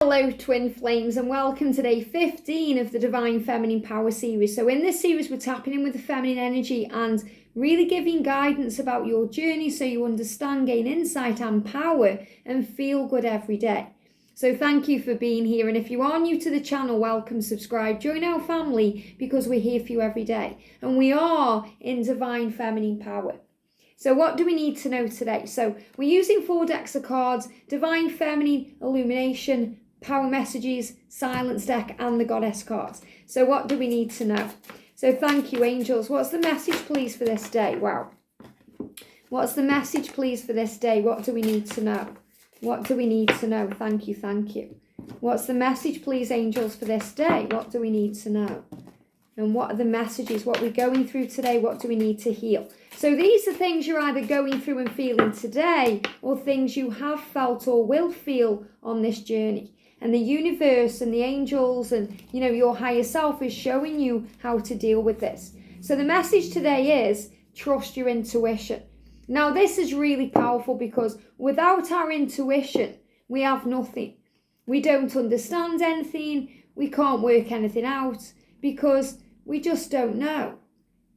Hello twin flames, and welcome to day 15 of the Divine Feminine Power series. So in this series we're tapping in with the feminine energy and really giving guidance about your journey so you understand, gain insight and power and feel good every day. So thank you for being here, and if you are new to the channel, welcome, subscribe, join our family because we're here for you every day and we are in Divine Feminine Power. So what do we need to know today? So we're using 4 decks of cards: Divine Feminine, Illumination, Power Messages, Silence deck and the Goddess cards. So what do we need to know? So thank you, angels. What's the message please for this day? Wow. What's the message please for this day? What do we need to know? What do we need to know? Thank you, thank you. What's the message please, angels, for this day? What do we need to know? And what are the messages? What we're going through today? What do we need to heal? So these are things you're either going through and feeling today or things you have felt or will feel on this journey. And the universe and the angels and, your higher self is showing you how to deal with this. So the message today is trust your intuition. Now, this is really powerful because without our intuition, we have nothing. We don't understand anything. We can't work anything out because we just don't know.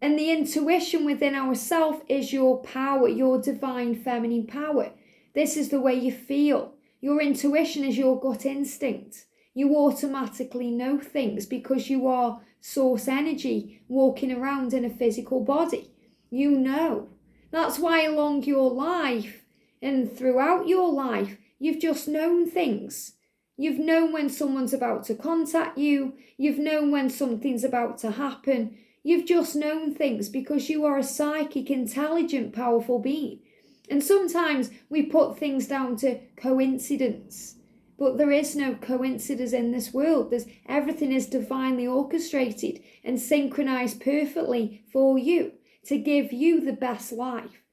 And the intuition within ourselves is your power, your divine feminine power. This is the way you feel. Your intuition is your gut instinct. You automatically know things because you are source energy walking around in a physical body. You know. That's why along your life and throughout your life, you've just known things. You've known when someone's about to contact you. You've known when something's about to happen. You've just known things because you are a psychic, intelligent, powerful being. And sometimes we put things down to coincidence. But there is no coincidence in this world. Everything is divinely orchestrated and synchronized perfectly for you to give you the best life.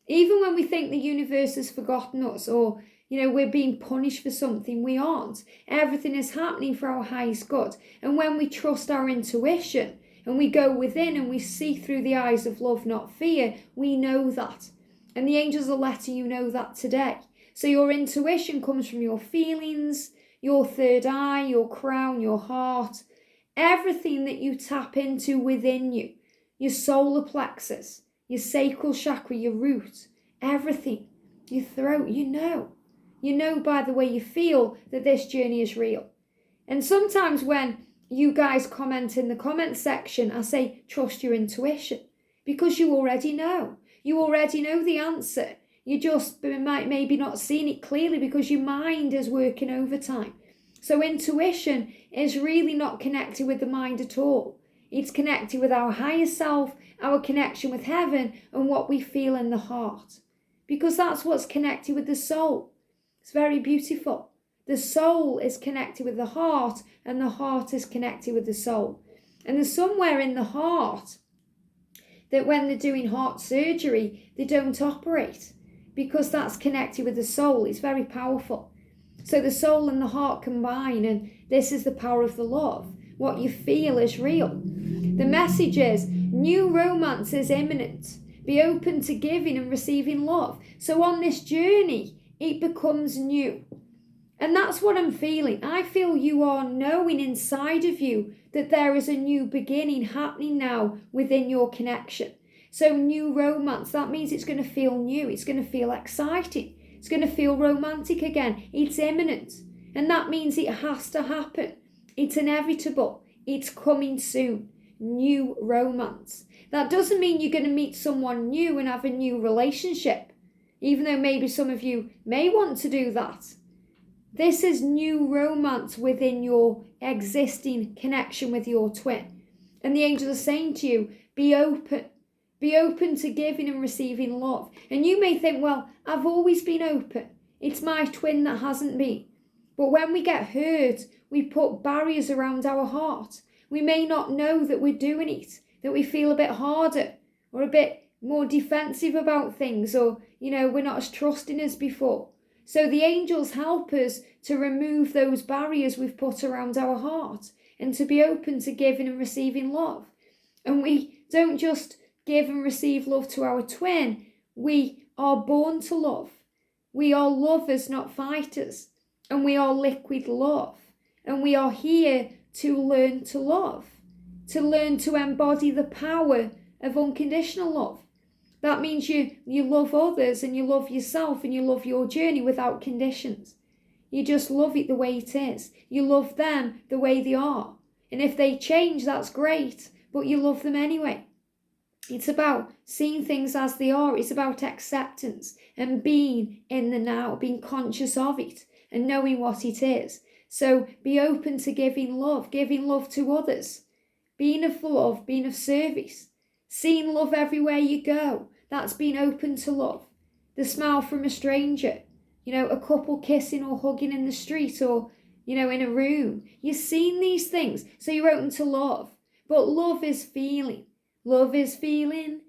Even when we think the universe has forgotten us or we're being punished for something, we aren't. Everything is happening for our highest good. And when we trust our intuition and we go within and we see through the eyes of love, not fear, we know that. And the angels are letting you know that today. So your intuition comes from your feelings, your third eye, your crown, your heart, everything that you tap into within you, your solar plexus, your sacral chakra, your root, everything, your throat, you know. You know by the way you feel that this journey is real. And sometimes when you guys comment in the comment section, I say, trust your intuition because you already know. You already know the answer. You just might maybe not seen it clearly because your mind is working overtime. So intuition is really not connected with the mind at all. It's connected with our higher self, our connection with heaven, and what we feel in the heart. Because that's what's connected with the soul. It's very beautiful. The soul is connected with the heart, and the heart is connected with the soul. And there's somewhere in the heart that when they're doing heart surgery, they don't operate because that's connected with the soul. It's very powerful. So the soul and the heart combine, and this is the power of the love. What you feel is real. The message is new romance is imminent. Be open to giving and receiving love. So on this journey, it becomes new. And that's what I'm feeling. I feel you are knowing inside of you that there is a new beginning happening now within your connection. So new romance, that means it's going to feel new. It's going to feel exciting. It's going to feel romantic again. It's imminent. And that means it has to happen. It's inevitable. It's coming soon. New romance. That doesn't mean you're going to meet someone new and have a new relationship, even though maybe some of you may want to do that. This is new romance within your existing connection with your twin. And the angels are saying to you, be open. Be open to giving and receiving love. And you may think, well, I've always been open. It's my twin that hasn't been. But when we get hurt, we put barriers around our heart. We may not know that we're doing it, that we feel a bit harder or a bit more defensive about things, or, we're not as trusting as before. So the angels help us to remove those barriers we've put around our heart and to be open to giving and receiving love. And we don't just give and receive love to our twin. We are born to love. We are lovers, not fighters. and we are liquid love. And we are here to learn to love, to learn to embody the power of unconditional love. That means you love others and you love yourself and you love your journey without conditions. You just love it the way it is. You love them the way they are. And if they change, that's great, but you love them anyway. It's about seeing things as they are. It's about acceptance and being in the now, being conscious of it and knowing what it is. So be open to giving love to others, being of love, being of service, seeing love everywhere you go. That's being open to love. The smile from a stranger, a couple kissing or hugging in the street or, in a room. You're seeing these things, so you're open to love. But love is feeling. Love is feeling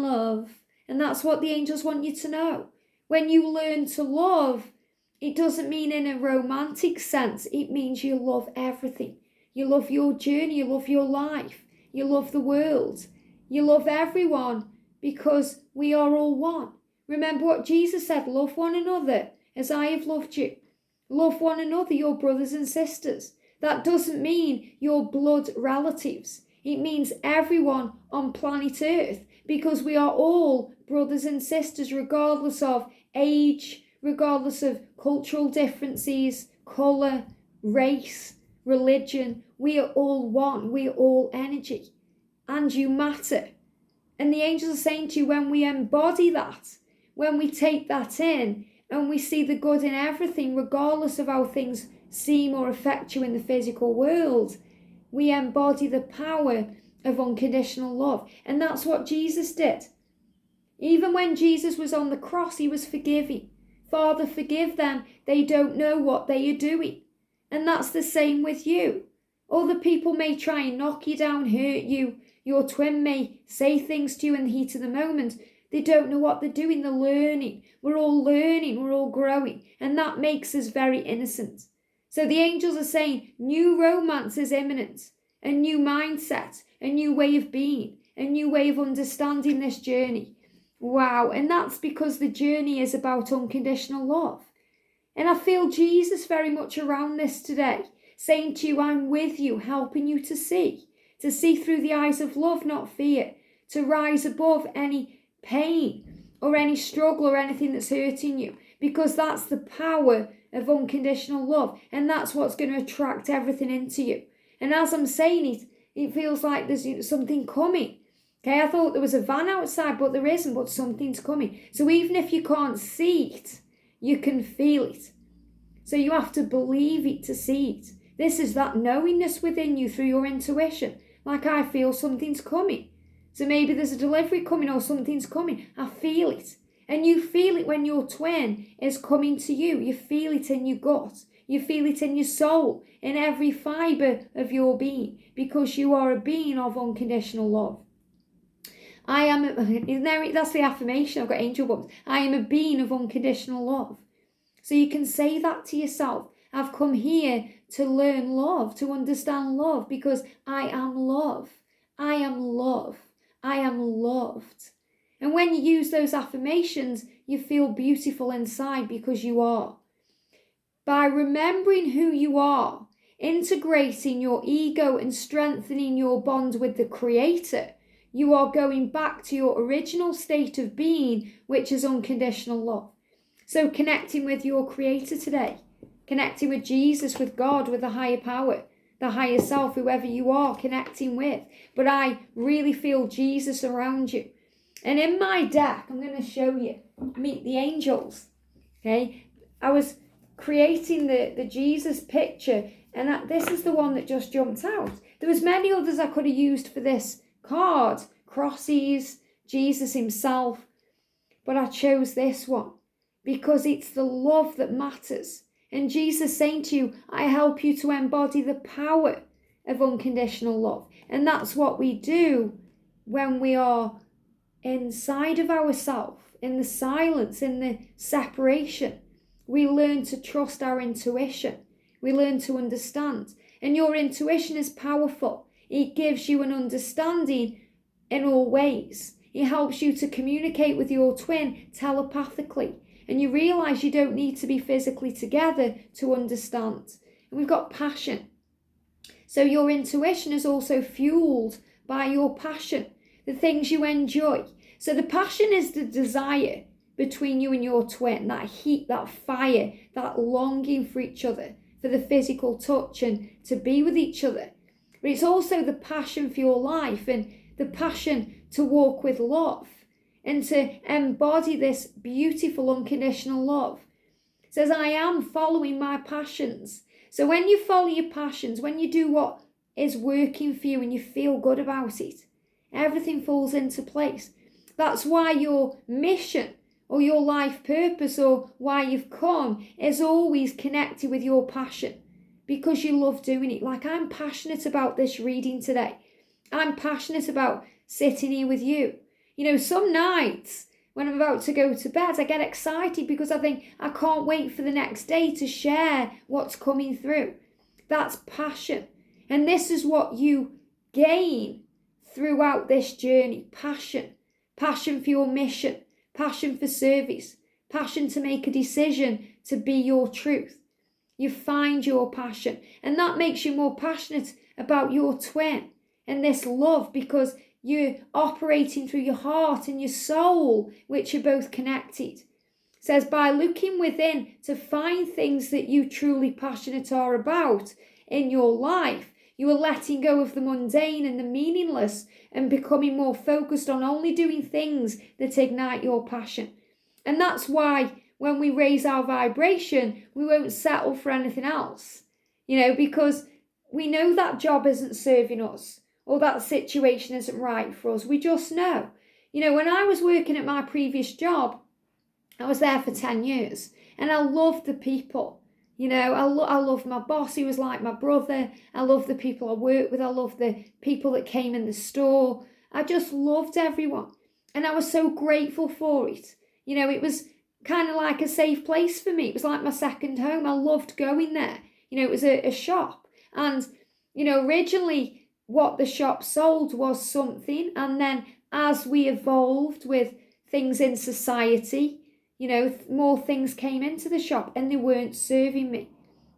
love. And that's what the angels want you to know. When you learn to love, it doesn't mean in a romantic sense. It means you love everything. You love your journey. You love your life. You love the world. You love everyone because we are all one. Remember what Jesus said, love one another as I have loved you. Love one another, your brothers and sisters. That doesn't mean your blood relatives. It means everyone on planet Earth, because we are all brothers and sisters regardless of age, regardless of cultural differences, colour, race, religion. We are all one. We are all energy. And you matter. And the angels are saying to you, when we embody that, when we take that in, and we see the good in everything, regardless of how things seem or affect you in the physical world, we embody the power of unconditional love. And that's what Jesus did. Even when Jesus was on the cross, he was forgiving. Father, forgive them. They don't know what they are doing. And that's the same with you. Other people may try and knock you down, hurt you. Your twin may say things to you in the heat of the moment. They don't know what they're doing. They're learning. We're all learning. We're all growing. And that makes us very innocent. So the angels are saying new romance is imminent. A new mindset. A new way of being. A new way of understanding this journey. Wow. And that's because the journey is about unconditional love. And I feel Jesus very much around this today, saying to you, I'm with you, helping you to see through the eyes of love, not fear, to rise above any pain or any struggle or anything that's hurting you, because that's the power of unconditional love, and that's what's going to attract everything into you. And as I'm saying it, it feels like there's something coming. Okay, I thought there was a van outside, but there isn't, but something's coming. So even if you can't see it, you can feel it. So you have to believe it to see it. This is that knowingness within you through your intuition. Like I feel something's coming. So maybe there's a delivery coming or something's coming. I feel it. And you feel it when your twin is coming to you. You feel it in your gut. You feel it in your soul, in every fibre of your being, because you are a being of unconditional love. That's the affirmation. I've got angel bumps. I am a being of unconditional love. So you can say that to yourself. I've come here to learn love, to understand love, because I am love. I am love. I am loved. And when you use those affirmations, you feel beautiful inside because you are. By remembering who you are, integrating your ego and strengthening your bond with the Creator, you are going back to your original state of being, which is unconditional love. So connecting with your Creator today, connecting with Jesus, with God, with the higher power, the higher self, whoever you are connecting with. But I really feel Jesus around you. And in my deck, I'm going to show you, meet the angels. Okay, I was creating the Jesus picture, and this is the one that just jumped out. There was many others I could have used for this card, crosses, Jesus himself, but I chose this one because it's the love that matters. And Jesus saying to you, I help you to embody the power of unconditional love. And that's what we do when we are inside of ourselves, in the silence, in the separation. We learn to trust our intuition. We learn to understand. And your intuition is powerful. It gives you an understanding in all ways. It helps you to communicate with your twin telepathically. And you realise you don't need to be physically together to understand. And we've got passion. So your intuition is also fueled by your passion, the things you enjoy. So the passion is the desire between you and your twin, that heat, that fire, that longing for each other, for the physical touch and to be with each other. But it's also the passion for your life and the passion to walk with love and to embody this beautiful unconditional love. It says, I am following my passions. So when you follow your passions, when you do what is working for you and you feel good about it, everything falls into place. That's why your mission or your life purpose or why you've come is always connected with your passion, because you love doing it. Like, I'm passionate about this reading today. I'm passionate about sitting here with you. Some nights when I'm about to go to bed, I get excited because I think I can't wait for the next day to share what's coming through. That's passion. And this is what you gain throughout this journey. Passion. Passion for your mission. Passion for service. Passion to make a decision to be your truth. You find your passion. And that makes you more passionate about your twin and this love, because you're operating through your heart and your soul, which are both connected. It says, by looking within to find things that you truly passionate are about in your life, you are letting go of the mundane and the meaningless and becoming more focused on only doing things that ignite your passion. And that's why when we raise our vibration, we won't settle for anything else, because we know that job isn't serving us, or that situation isn't right for us. We just know. When I was working at my previous job, I was there for 10 years and I loved the people. I loved my boss. He was like my brother. I loved the people I worked with. I loved the people that came in the store. I just loved everyone. And I was so grateful for it. It was kind of like a safe place for me. It was like my second home. I loved going there. It was a shop. And, originally, what the shop sold was something, and then as we evolved with things in society, more things came into the shop and they weren't serving me.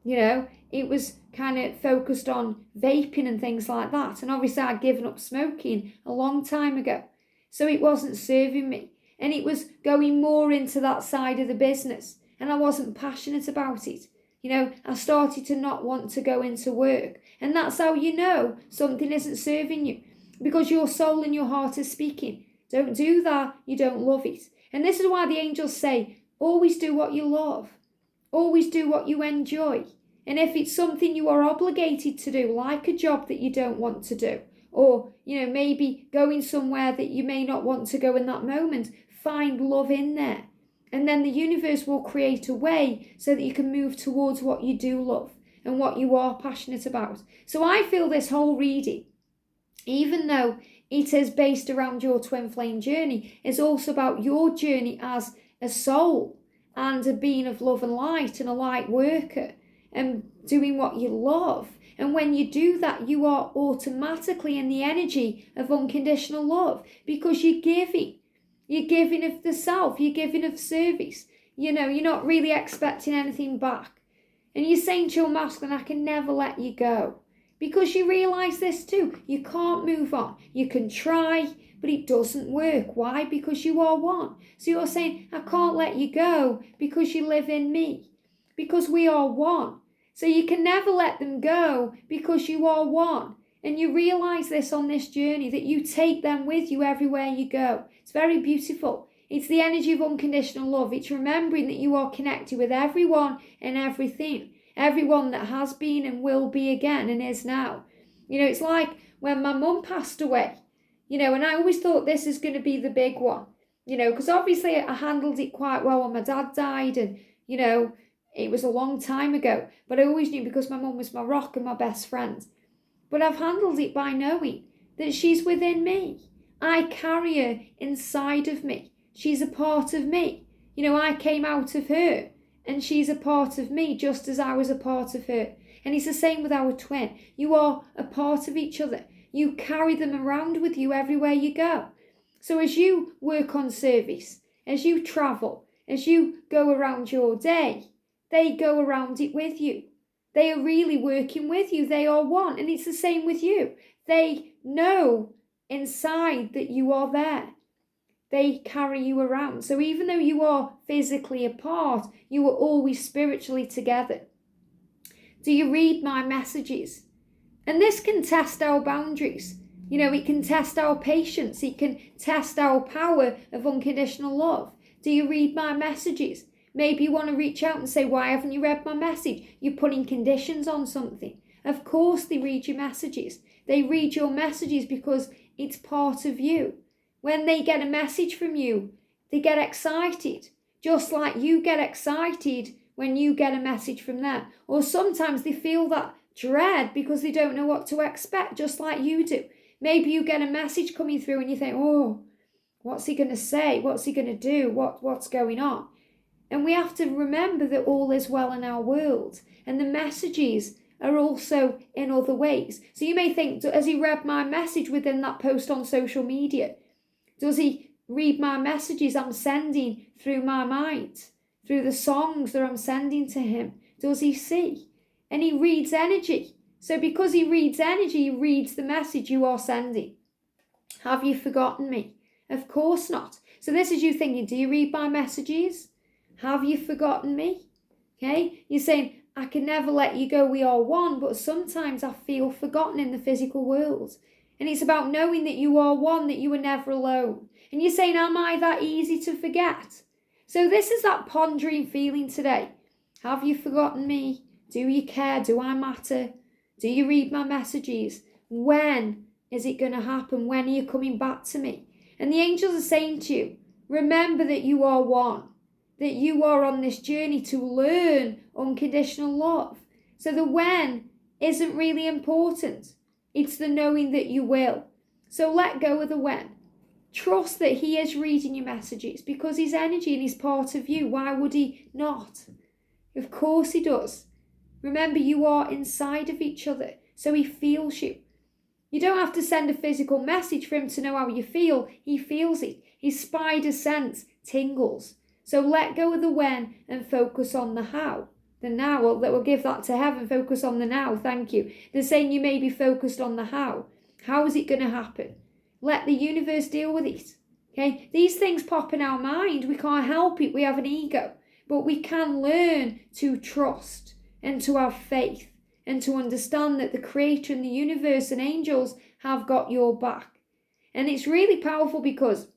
It was kind of focused on vaping and things like that, and obviously I'd given up smoking a long time ago, so it wasn't serving me, and it was going more into that side of the business, and I wasn't passionate about it. I started to not want to go into work. And that's how you know something isn't serving you, because your soul and your heart are speaking. Don't do that. You don't love it. And this is why the angels say, always do what you love. Always do what you enjoy. And if it's something you are obligated to do, like a job that you don't want to do, or, maybe going somewhere that you may not want to go in that moment, find love in there. And then the universe will create a way so that you can move towards what you do love and what you are passionate about. So I feel this whole reading, even though it is based around your twin flame journey, is also about your journey as a soul and a being of love and light and a light worker and doing what you love. And when you do that, you are automatically in the energy of unconditional love, because you're giving. You're giving of the self. You're giving of service. You're not really expecting anything back. And you're saying to your masculine, I can never let you go. Because you realise this too. You can't move on. You can try, but it doesn't work. Why? Because you are one. So you're saying, I can't let you go because you live in me. Because we are one. So you can never let them go because you are one. And you realise this on this journey, that you take them with you everywhere you go. It's very beautiful. It's the energy of unconditional love. It's remembering that you are connected with everyone and everything. Everyone that has been and will be again and is now. It's like when my mum passed away, and I always thought this is going to be the big one, because obviously I handled it quite well when my dad died, and, it was a long time ago. But I always knew, because my mum was my rock and my best friend. But I've handled it by knowing that she's within me. I carry her inside of me. She's a part of me. I came out of her and she's a part of me, just as I was a part of her. And it's the same with our twin. You are a part of each other. You carry them around with you everywhere you go. So as you work on service, as you travel, as you go around your day, they go around it with you. They are really working with you. They are one. And it's the same with you. They know inside that you are there. They carry you around. So even though you are physically apart, you are always spiritually together. Do you read my messages? And this can test our boundaries. It can test our patience. It can test our power of unconditional love. Do you read my messages? Maybe you want to reach out and say, why haven't you read my message? You're putting conditions on something. Of course they read your messages. They read your messages because it's part of you. When they get a message from you, they get excited. Just like you get excited when you get a message from them. Or sometimes they feel that dread because they don't know what to expect, just like you do. Maybe you get a message coming through and you think, oh, what's he going to say? What's he going to do? What's going on? And we have to remember that all is well in our world. And the messages are also in other ways. So you may think, has he read my message within that post on social media? Does he read my messages I'm sending through my mind? Through the songs that I'm sending to him? Does he see? And he reads energy. So because he reads energy, he reads the message you are sending. Have you forgotten me? Of course not. So this is you thinking, do you read my messages? Have you forgotten me? Okay, you're saying, I can never let you go, we are one, but sometimes I feel forgotten in the physical world. And it's about knowing that you are one, that you are never alone. And you're saying, am I that easy to forget? So this is that pondering feeling today. Have you forgotten me? Do you care? Do I matter? Do you read my messages? When is it going to happen? When are you coming back to me? And the angels are saying to you, remember that you are one. That you are on this journey to learn unconditional love. So the when isn't really important. It's the knowing that you will. So let go of the when. Trust that he is reading your messages because he's energy and he's part of you. Why would he not? Of course he does. Remember, you are inside of each other, so he feels you. You don't have to send a physical message for him to know how you feel. He feels it. His spider sense tingles. So let go of the when and focus on the how. The now, we'll give that to heaven. Focus on the now, thank you. They're saying you may be focused on the how. How is it going to happen? Let the universe deal with it. Okay, these things pop in our mind. We can't help it. We have an ego. But we can learn to trust and to have faith and to understand that the Creator and the universe and angels have got your back. And it's really powerful because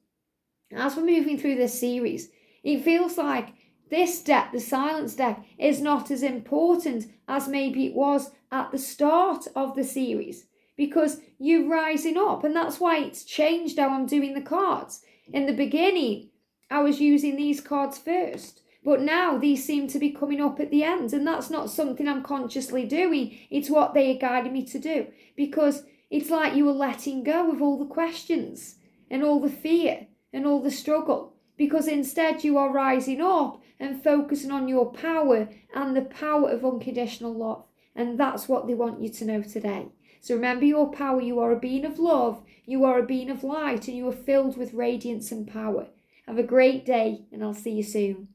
as we're moving through this series, it feels like this deck, the silence deck, is not as important as maybe it was at the start of the series because you're rising up. And that's why it's changed how I'm doing the cards. In the beginning, I was using these cards first. But now these seem to be coming up at the end. And that's not something I'm consciously doing. It's what they are guiding me to do. Because it's like you are letting go of all the questions and all the fear and all the struggle. Because instead you are rising up and focusing on your power and the power of unconditional love. And that's what they want you to know today. So remember your power. You are a being of love. You are a being of light. And you are filled with radiance and power. Have a great day and I'll see you soon.